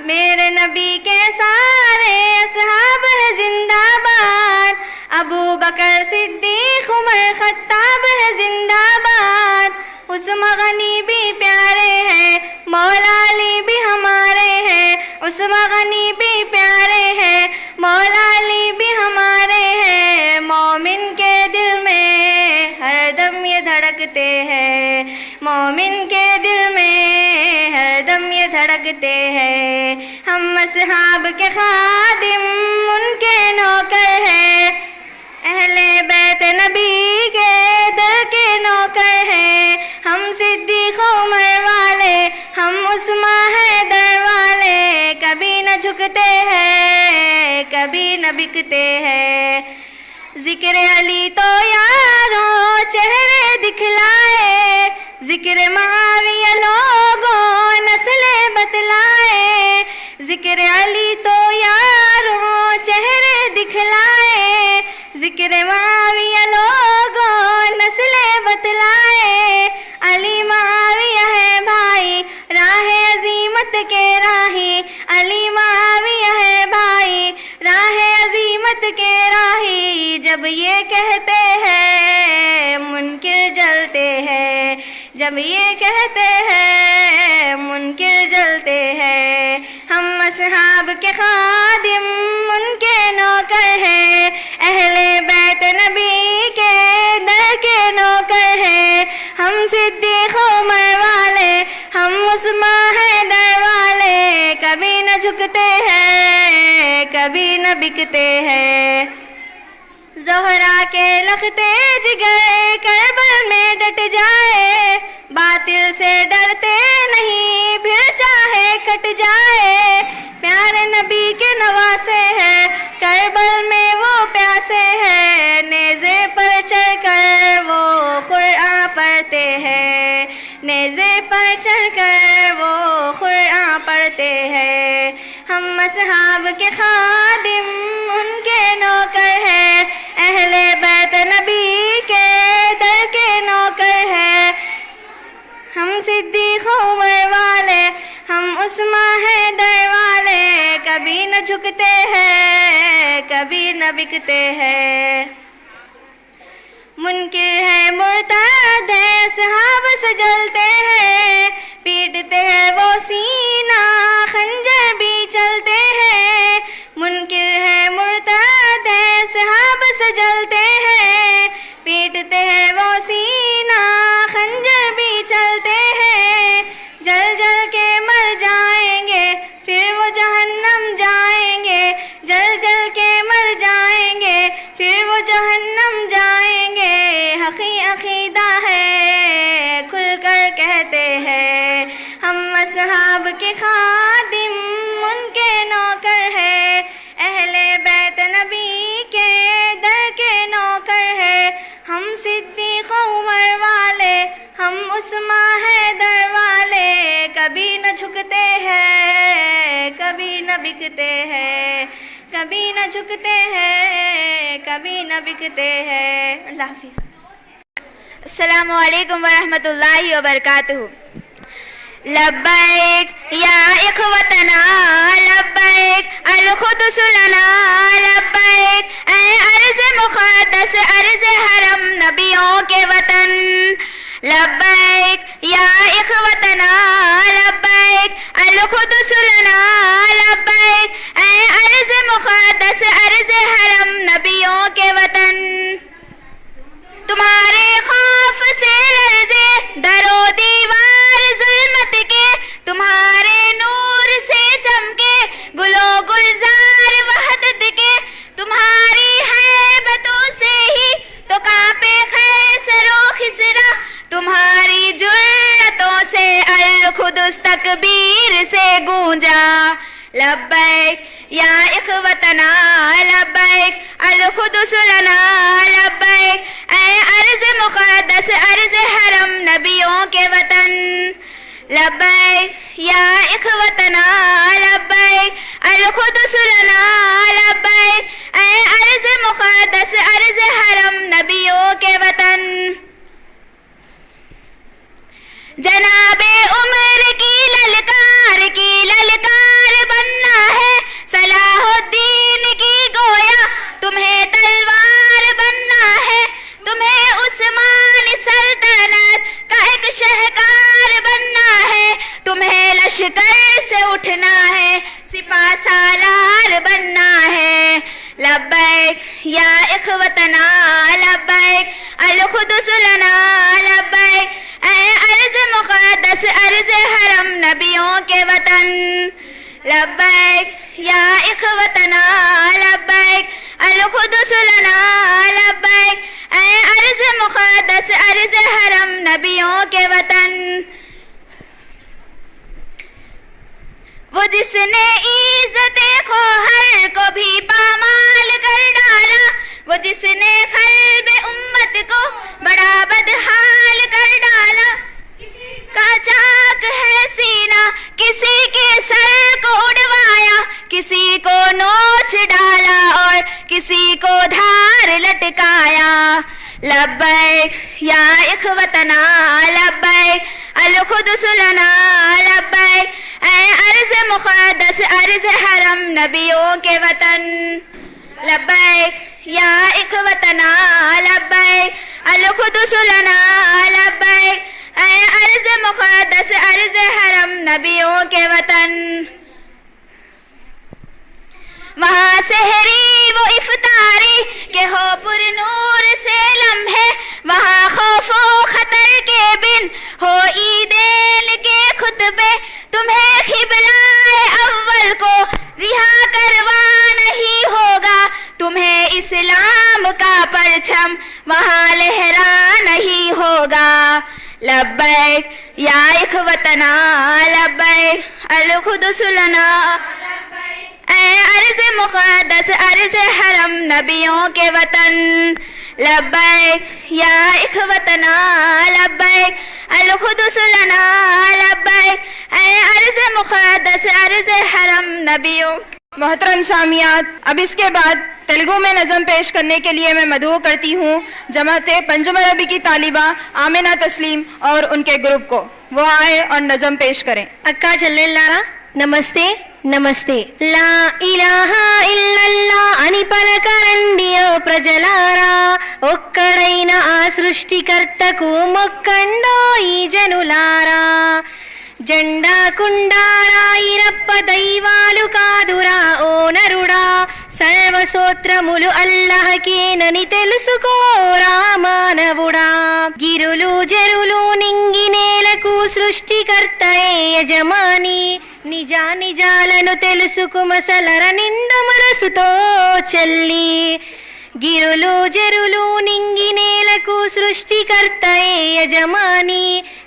मेरे नबी के सारे असहाब है जिंदाबाद, अबू बकर सिद्दीक़ उमर खत्ताब है जिंदाबाद। उस्मा गनी भी प्यारे हैं, मौला अली भी हमारे हैं। उस्मा गनी भी प्यारे हैं, मौला अली भी हमारे हैं। मोमिन के दिल में हरदम ये धड़कते हैं, मोमिन के दिल में हरदम ये धड़कते हैं। हम असहाब के खादिम उनके नौकर हैं, अहले बैत नबी के दर के नौकर हैं। हम सिद्दीक़ उमर वाले, हम उस्मा हैदर वाले, कभी न झुकते हैं, कभी न बिकते हैं। जिक्र अली तो यारों चेहरे दिखलाए, जिक्र मुआविया लोगों नस्ले बतलाए। जिक्र अली तो यारों चेहरे दिखलाए, जिक्र मुआविया लोगों नस्ले बतलाए। अली मुआविया है भाई, राह अज़ीमत के राही। अली मुआविया है भाई, राह अज़ीमत के राही। जब ये कहते हैं मुनकिर जलते हैं, जब ये कहते हैं मुनकिर जलते हैं। हम असहाब के खादिम उनके नौकर हैं, अहले बैत नबी के दर के नौकर हैं। हम सिद्दीक़ उमर वाले, हम उस्मा हैदर वाले, कभी न झुकते हैं, कभी न बिकते हैं। ज़हरा के लखते जिगर करबल में डट जाए, बातिल से डरते नहीं फिर चाहे कट जाए। प्यारे नबी के नवासे हैं, करबल में वो प्यासे हैं। नेज़े पर चढ़कर वो कुरान पढ़ते हैं, नेज़े पर चढ़कर वो कुरान पढ़ते हैं। हम असहाब के खादिम उनके नौकर हैं, अहले बैत नबी के दर के नौकर हैं। हम सिद्दीक़ उमर वाले, हम उस्मा हैदर वाले, कभी न झुकते हैं, कभी न बिकते हैं। मुनकिर है मुर्ताद है असहाब से जलते हैं, पीटते हैं वो सीना खंजर भी चलते हैं। मुनकिर है मुर्ताद है असहाब से जलते हैं, पीटते हैं वो सीना खंजर भी चलते हैं। जल जल के मर जाएंगे फिर वो जहन्नम जाएंगे, जल जल के मर असहाब के खादिम उनके नौकर है, अहले बैत नबी के दर के नौकर है। हम सिद्दीक़ उमर वाले, हम उस्मा हैदर वाले, कभी न झुकते हैं, कभी न बिकते हैं, कभी न झुकते हैं, कभी न बिकते हैं। अल्लाह हाफिज़। अस्सलामु अलैकुम वरहमतुल्लाहि वबरकातुहू। लब्बैक या इख़वतना लब्बैक अल-क़ुद्स लना लब्बैक, ऐ अर्ज़ मुक़द्दस अर्ज़ हरम नबियों के वतन। लब्बैक या इख़वतना लब्बैक अल-क़ुद्स लना लब्बैक, ऐ अर्ज़ मुक़द्दस अर्ज़ हरम नबियों के वतन। तुम्हारे खौफ से लर्ज़े दरो दीवार ज़ुल्मत के, तुम्हारे नूर से चमके गुलो गुलजार वहदत के। तुम्हारी हैबतों से ही तो कांपे खैसरो खिसरा, तुम्हारी जुर्रतों से अल-क़ुद्स तकबीर से गूंजा। लब्बैक या इख़वतना लब्बैक अल-क़ुद्स लना लब्बैक, ऐ अर्ज़ मुक़द्दस अर्ज़ हरम नबियों के वतन। लब्बैक या इख़वतना लब्बैक अल-क़ुद्स लना लब्बैक, ऐ अर्ज़ मुक़द्दस अर्ज़ हरम नबियों के वतन। जनाबे उमर की ललकार बनना है, सलाहुद्दीन की गोया तुम्हें तलवार बनना है। तुम्हें उस्मान सल्तनत का एक शहकार बनना है, तुम्हें लश्कर से उठना है, सिपा सालार बनना है। लब्बैक या इख़वतना लब्बैक अल-क़ुद्स लना लब्बैक, ऐ अर्ज़ मुक़द्दस अर्ज़ हरम नबियों के वतन। लब्बैक या इख़वतना लब्बैक अल-क़ुद्स लना लब्बैक, ऐ अर्ज़ मुक़द्दस अर्ज़ हरम नबियों के वतन। वो जिसने इज़्ज़ते ख़ौहर को भी पामाल कर डाला, वो जिसने क़ल्ब उम्मत को बड़ा बदहाल कर डाला। किसी का चाक है सीना, किसी के सर को उड़वाया, किसी को नोच डाला और किसी को धार लटकाया। लब्बैक या इख़वतना लब्बैक अल-क़ुद्स लना लब्बैक, ऐ अर्ज़ मुक़द्दस अर्ज़ हरम नबियों के वतन। लब्बैक या इख़वतना लब्बैक अल-क़ुद्स लना लब्बैक, ऐ अर्ज़ मुक़द्दस अर्ज़ हरम नबियों के वतन। वहाँ सहरी वो इफ्तारी के हो पुरनूर से लम्हे, वहाँ खौफो खतर के बिन हो ईदेल के खुतबे। तुम्हें क़िबलाए अव्वल को रिहा करवा नहीं होगा, तुम्हें इस्लाम का परचम वहाँ लहरा नहीं होगा। लब्बैक या इख़वतना लब्बैक अल-क़ुद्स लना, ऐ अर्ज़ मुक़द्दस अर्ज़ हरम नबियों के वतन। लब्बैक या इख़वतना लब्बैक अल-क़ुद्स लना लब्बैक, ऐ अर्ज़ मुक़द्दस अर्ज़ हरम नबियों। मोहतरम सामियात, अब इसके बाद तेलुगु में नज़म पेश करने के लिए मैं मदऊ करती हूँ जमाते पंजुम अरबी की तालिबा आमिना तस्लीम और उनके ग्रुप को। वो आए और नज़म पेश करें। अक्का చెల్లెళ్ళారా నమస్తే నమస్తే। లా ఇలాహా ఇల్లల్లా అని పలకరండి ఓ ప్రజలారా, ఒక్కడైన ఆ సృష్టికర్తకు మొక్కండో ఈ జనులారా। జెండా కుండారాయిరప్ప దైవాలు కాదురా ఓ నరుడా, సర్వసోత్రములు అల్లహకేనని తెలుసుకోరా మానవుడా। గిరులు జరులు నింగి నేలకు సృష్టికర్తయే యజమాని, నిజాలను తెలుసుకు మసలర నిండు మనసుతో చెల్లి। గిరులు జరులు నింగి నేల సృష్టికర్తకు సృష్టికర్తయే యజమాని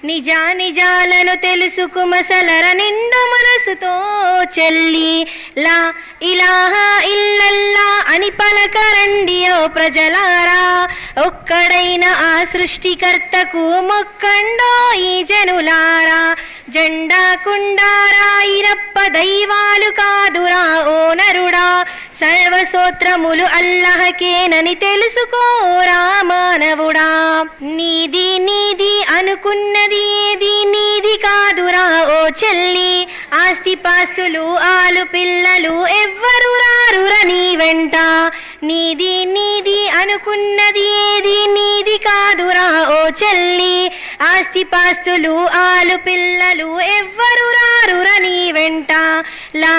నిజా నిజాలను తెలుసుకు మసలర నిండు మనసుతో చెల్లి లా ఇలాహా ఇల్లల్లా అని పలకరండి ఓ ప్రజలారా ఒక్కడైన ఆ సృష్టికర్తకు మొక్కండో ఈ జనులారా జెండా కుండారా ఇరప్ప దైవాలు కాదురా ఓ నరుడా సర్వసూత్రములు అల్లహకేనని తెలుసుకోరా మానవుడా నీది నీది అనుకున్నది ఏది నీది కాదురా ఓ చెల్లి ఆస్తిపాస్తులు ఆలు పిల్లలు ఎవ్వరు రారురా నీ వెంట నీది నీది అనుకున్నది ఏది నీది కాదురా ఓ చెల్లి ఆస్తిపాస్తులు ఆలు పిల్లలు ఎవ్వరు రారురా నీ వెంట లా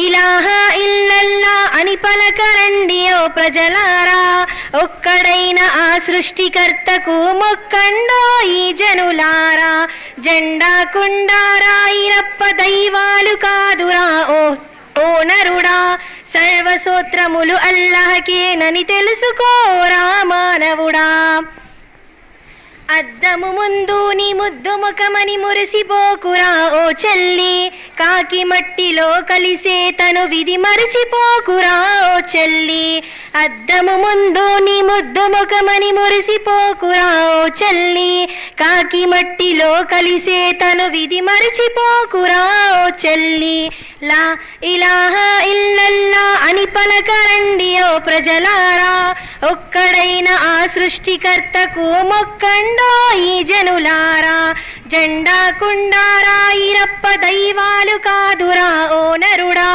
ఇలాహా ఇల్లల్లా అని పలకరండి ఓ ప్రజలారా ఒక్కడైన ఆ సృష్టికర్తకు మొక్కండో ఈ జనులారా జెండా కుండారా ఇరప్ప దైవాలు కాదురా ఓ నరుడా సర్వసూత్రములు అల్లహకేనని తెలుసుకోరా మానవుడా అద్దము ముందు నీ ముద్దు ముఖమని మురిసిపోకురా ఓ చెల్లి కాకి మట్టిలో కలిసే తను విధి మరిచిపోకురా ఓ చెల్లి అద్దము ముందు నీ ముద్దు ముఖమని మురిసిపోకురా ఓ చెల్లి కాకి మట్టిలో కలిసే తను విధి మరిచిపోకురా ఓ చెల్లి లా ఇలాహా ఇల్లల్లా అని పలకరండి ఓ ప్రజలారా ఒక్కడైన ఆ సృష్టికర్తకు మొక్కండో ఈ జనులారా జెండా కుండారా ఇరప్ప దైవాలు కాదురా ఓ నరుడా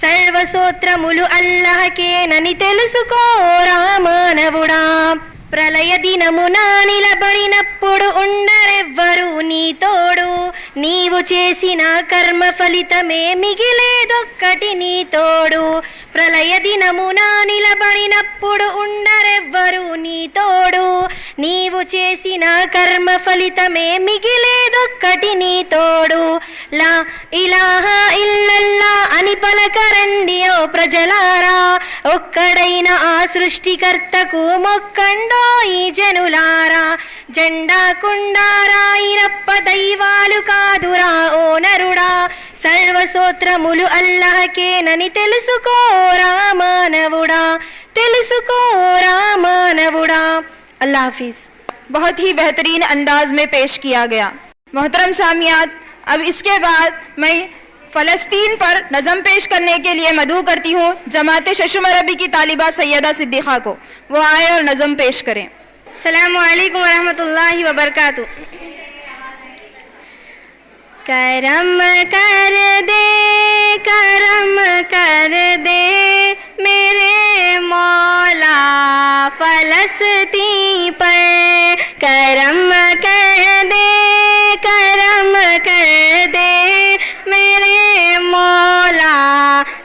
సర్వసూత్రములు అల్లహకేనని తెలుసుకోరా మానవుడా ప్రళయ దినమున నిలబడినప్పుడు ఉండరెవ్వరు నీ తోడు నీవు చేసిన కర్మ ఫలితమే మిగిలేదొక్కటి నీ తోడు ప్రళయ దినమున నిలబడినప్పుడు ఉండరెవ్వరు నీ తోడు నీవు చేసిన కర్మ ఫలితమే మిగిలేదొక్కటి నీ తోడు లా ఇలాహా ఇల్లల్లా అని పలకరండి ఓ ప్రజలారా ఒక్కడైన ఆ సృష్టికర్తకు మొక్కండో ఈ జనులారా జెండా కుండారా ఇరప్ప దైవాలు కాదురా ఓ నరుడా సర్వసూత్రములు అల్లహకేనని తెలుసుకోరా మానవుడా తెలుసుకోరా మానవుడా अल्लाह हाफिज़। बहुत ही बेहतरीन अंदाज में पेश किया गया। मोहतरम सामियात, अब इसके बाद मैं फ़लस्तीन पर नज़म पेश करने के लिए मदऊ करती हूँ जमात शशुम अरबी की तालिबा सैयदा सिद्दीक़ा को, वो आए और नज़म पेश करें। अस्सलामु अलैकुम वरहमतुल्लाहि वबरकातुहू। करम कर दे मेरे मौला फ़लस्तीन पर, करम कर दे मेरे मौला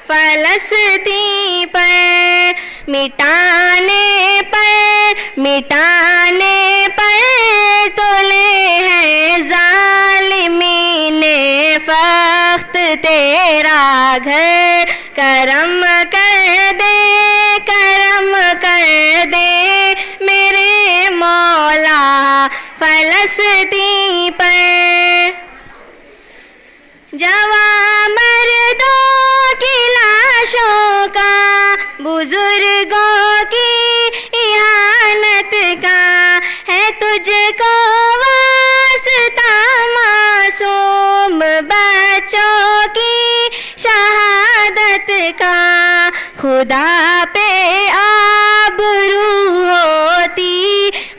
फ़लस्तीन पर, मिटाने पर तोले हैं ज़ालिमीने फख्त तेरा घर, करम कर दे मेरे मौला फ़लस्तीन पर। जवां मर्दों की लाशों का बुजुर्गों की इहानत का है तुझको वास्ता, मासूम बच्चों की शहादत का खुदा पे आबरू होती,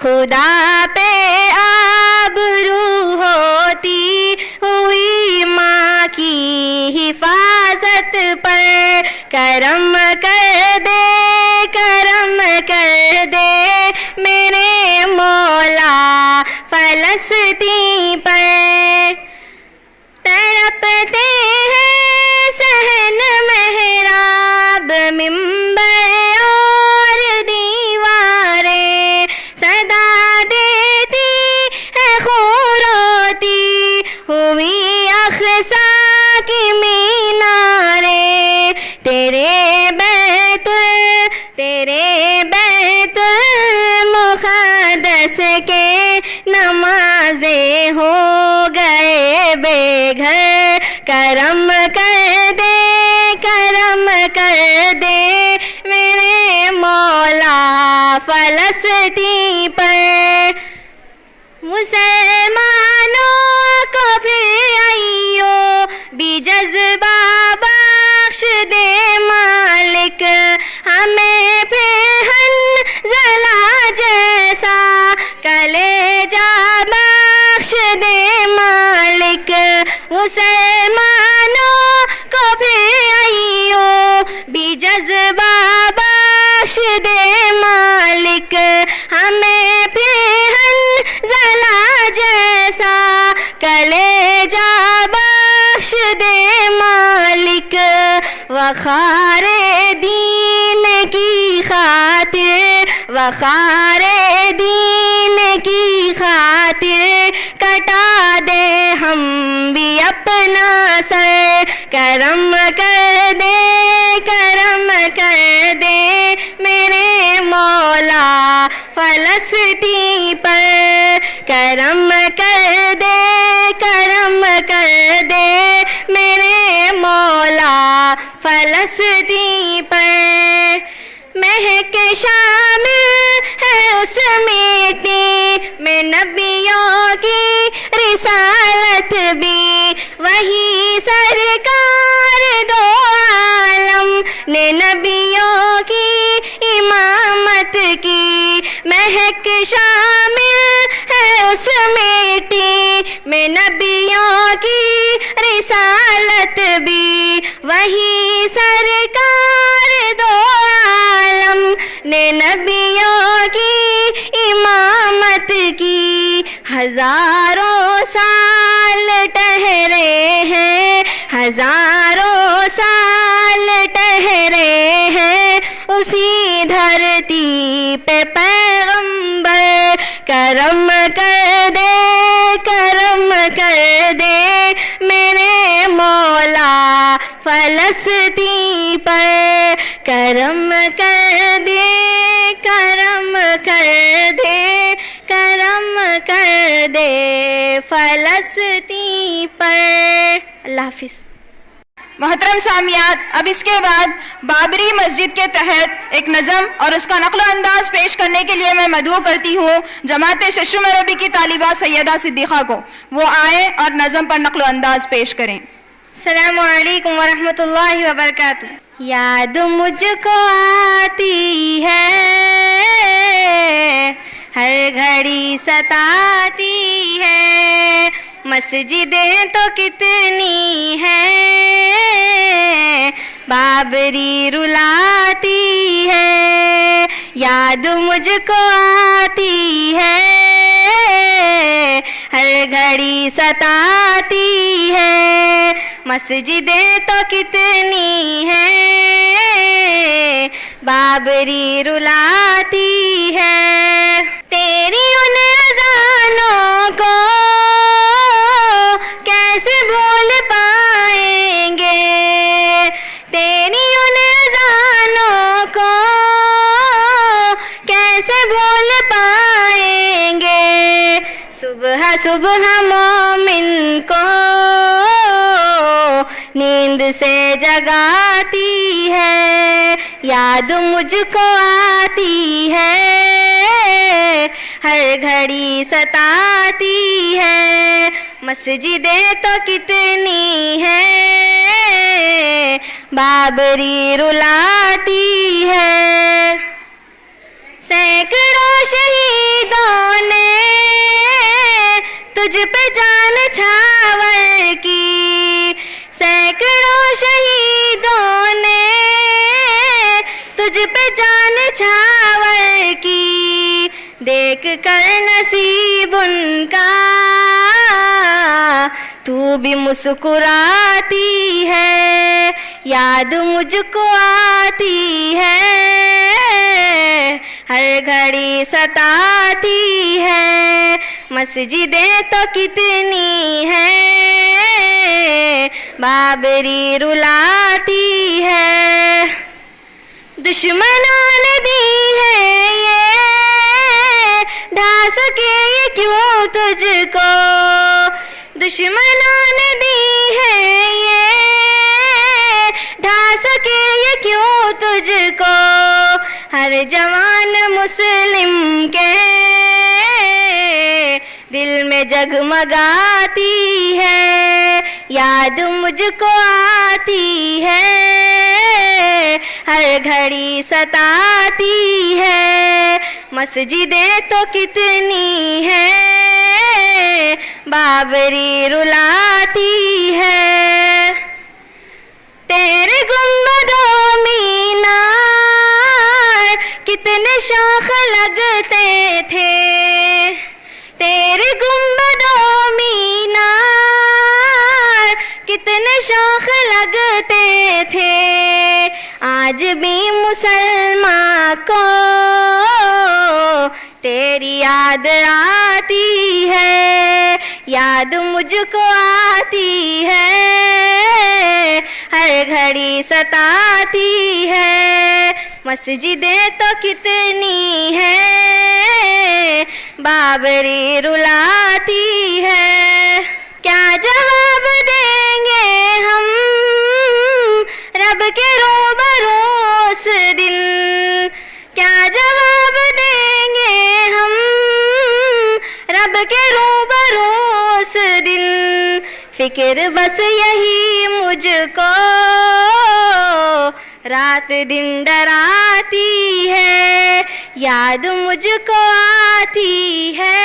खुदा पे आबरू होती हुई माँ की हिफाजत पर, करम कर दे मेरे मौला फ़लस्तीन पर। तड़पते हैं सहन मेहराब मिंबर करम कर दे मेरे मौला फलस्तीन पर। मुसलमानों को फिर आइयो भी जज्बा बख्श दे मालिक, हमें फिर हंज़ला जैसा कलेजा बख्श दे मालिक। मुसलमानों को फिर आइयो भी जज्बा बख्श दे मालिक, हमें फिर हंज़ला जैसा कलेजा बख्श दे मालिक। वखारे दीन की खातिर, वखारे दीन की खातिर कटा दे हम भी अपना सर। करम कर दे मेरे मौला फलस्तीन पर। करम कर दे मेरे मौला फलस्तीन पर। महक शामिल है उस मिट्टी में नबियों की रिसालत भी, वही सरकार दो आलम ने नबियों की इमामत की। महक शामिल है उस मिट्टी में नबियों की रिसालत भी, वही सरकार दो आलम ने नबियों की इमामत की। हजारों साल ठहरे हैं, हजारों साल ठहरे हैं उसी धरती पे पैगंबर। करम कर दे मेरे मौला फलस्तीन पर। करम कर दे फलस्तीन पर। अल्लाह हाफिज़। मोहतरम सामियात, अब इसके बाद बाबरी मस्जिद के तहत एक नज़म और उसका नक़्ल अंदाज पेश करने के लिए मैं मदऊ करती हूँ जमात शशुम रबी की तालिबा सैयदा सिद्दीक़ा को, वो आए और नज़म पर नक़्ल अंदाज पेश करें। अस्सलामु अलैकुम वरहमतुल्लाहि वबरकातुहू। याद मुझको आती है, हर घड़ी सताती है, मस्जिदें तो कितनी हैं, बाबरी रुलाती है। याद मुझको आती है, हर घड़ी सताती है, मस्जिदें तो कितनी हैं, बाबरी रुलाती है। तेरी उन अज़ानों को कैसे भूल पाएंगे, तेरी उन अज़ानों को कैसे भूल पाएंगे। सुबह सुबह मोमिन को नींद से जगाती है, याद मुझको आती है, हर घड़ी सताती है, मस्जिदें तो कितनी हैं, बाबरी रुलाती है। सैकड़ों शहीदों ने तुझ पे जान छावर की, सैकड़ों शहीदों ने तुझ पे जान छावर की, देख कर नसीब उनका तू भी मुस्कुराती है, याद मुझको आती है, हर घड़ी सताती है, मस्जिदें तो कितनी हैं, बाबरी रुलाती है। दुश्मनों ने दी है ये ढा सके ये क्यों तुझको, दुश्मनों ने दी है ये सके ये क्यों तुझको हर जवान मुस्लिम के दिल में जगमगाती है, याद मुझको आती है, हर घड़ी सताती है। मस्जिदें तो कितनी है, बाबरी रुलाती है। तेरे गुंबदों मीनार कितने शाख लगते थे, तेरे गुंबदों मीनार कितने शाख लगते थे। आज भी मुसलमान को तेरी याद आती है, याद मुझको आती है, हर घड़ी सताती है। मस्जिदें तो कितनी है, बाबरी रुलाती है। क्या जवाब देंगे हम रब के रूबरू उस दिन, क्या जवाब देंगे हम रब के रूबरू उस दिन। फिक्र बस यही मुझको रात दिन डराती है, याद मुझको आती है,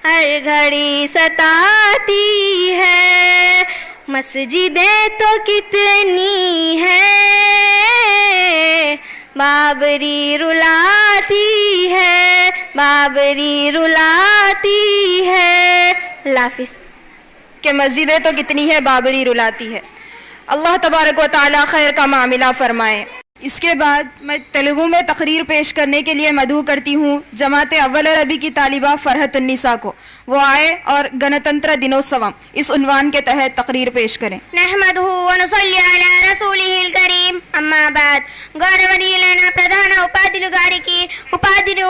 हर घड़ी सताती है। मस्जिदें तो कितनी है, बाबरी रुलाती है, बाबरी रुलाती है। लाफिस कि मस्जिदें तो कितनी है, बाबरी रुलाती है। अल्लाह तबारक व तआला खैर का मामिला फ़रमाए। इसके बाद मैं तेलुगु में तकरीर पेश करने के लिए मदऊ करती हूँ जमात अव्वल अरबी की तालिबा फ़रहतुन्निसा को, वो आए और गणतंत्र दिनोत्सवम इस उन्वान के तहत तकरीर पेश करें। నహ్మదుహు వ నుసల్లి అలా రసూలిహిల్ కరీం అమ్మా బాద్। గౌరవనీయులైన ప్రధాన ఉపాధ్యులు గారికి,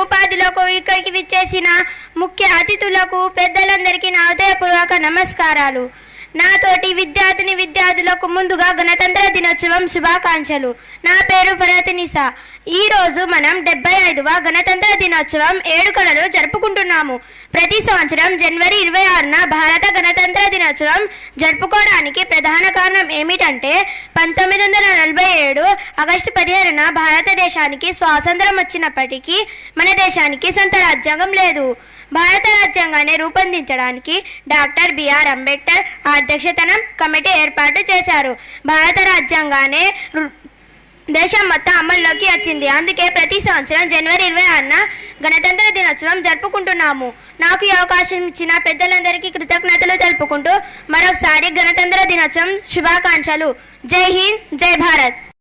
ఉపాధ్యులకు ఇక్కడికి విచ్చేసిన ముఖ్య అతిథులకు, పెద్దలందరికీ నా హృదయపూర్వక నమస్కారాలు। నాతోటి విద్యార్థులకు ముందుగా గణతంత్ర దినోత్సవం శుభాకాంక్షలు। నా పేరు ఫరహతున్నిసా। ఈ రోజు మనం 75వ గణతంత్ర దినోత్సవం 7 కళలు జరుపుకుంటున్నాము। ప్రతి సంవత్సరం జనవరి 26న భారత గణతంత్ర దినోత్సవం జరుపుకోవడానికి ప్రధాన కారణం ఏమిటంటే 1947 ఆగస్టు 15న భారతదేశానికి స్వాతంత్రం వచ్చినప్పటికీ మన దేశానికి సొంత రాజ్యాంగం లేదు। భారత రాజ్యాంగాన్ని రూపొందించడానికి డాక్టర్ బిఆర్ అంబేద్కర్ అధ్యక్షతన కమిటీ ఏర్పాటు చేశారు। భారత రాజ్యాంగాన్ని దేశం మొత్తం అమల్లోకి వచ్చింది। అందుకే ప్రతి సంవత్సరం జనవరి 26న గణతంత్ర దినోత్సవం జరుపుకుంటున్నాము। నాకు ఈ అవకాశం ఇచ్చిన పెద్దలందరికీ కృతజ్ఞతలు తెలుపుకుంటూ మరొకసారి గణతంత్ర దినోత్సవం శుభాకాంక్షలు। జై హింద్, జై భారత్।